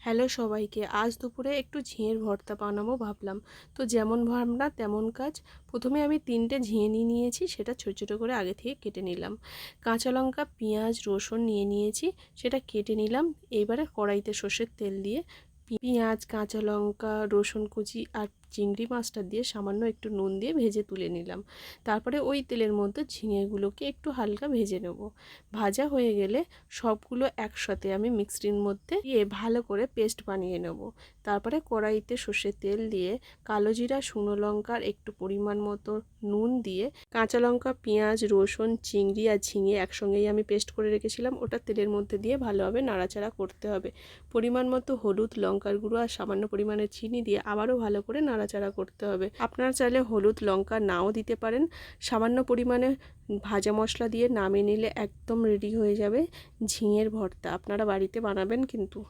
Hello সবাইকে, আজ দুপুরে একটু ঝিঙের ভর্তা বানাবো ভাবলাম। তো যেমন ভাবনা তেমন কাজ। প্রথমে আমি 3টে ঝিঙে নিয়েছি, সেটা ছোটো ছোটো করে আগে থেকে কেটে নিলাম। কাঁচা লঙ্কা, পেঁয়াজ, রসুন নিয়েছি, সেটা কেটে নিলাম। এবারে কড়াইতে সর্ষের তেল দিয়ে পেঁয়াজ, কাঁচা লঙ্কা, রসুন কুচি আর চিংড়ি মাছটা দিয়ে সামান্য একটু নুন দিয়ে ভেজে তুলে নিলাম। তারপরে ওই তেলের মধ্যে ঝিঙেগুলোকে একটু হালকা ভেজে নেব। ভাজা হয়ে গেলে সবগুলো একসাথে আমি মিক্সির মধ্যে দিয়ে ভালো করে পেস্ট বানিয়ে নেব। তারপরে কড়াইতে সর্ষের তেল দিয়ে কালো জিরা, শুকনো লঙ্কার একটু পরিমাণ মতো নুন দিয়ে কাঁচা লঙ্কা, পেঁয়াজ, রসুন, চিংড়ি আর ঝিঙে একসঙ্গেই আমি পেস্ট করে রেখেছিলাম, ওটা তেলের মধ্যে দিয়ে ভালোভাবে নাড়াচাড়া করতে হবে। পরিমাণ মতো হলুদ, লঙ্কার গুঁড়ো আর সামান্য পরিমাণে চিনি দিয়ে আবারও ভালো করে নাড়াচাড়া করতে হবে। আপনারা চাইলে হলুদ, লঙ্কা নাও দিতে পারেন। সামান্য পরিমাণে ভাজা মশলা দিয়ে নামিয়ে নিলে একদম রেডি হয়ে যাবে ঝিঙের ভর্তা। আপনারা বাড়িতে বানাবেন কিন্তু।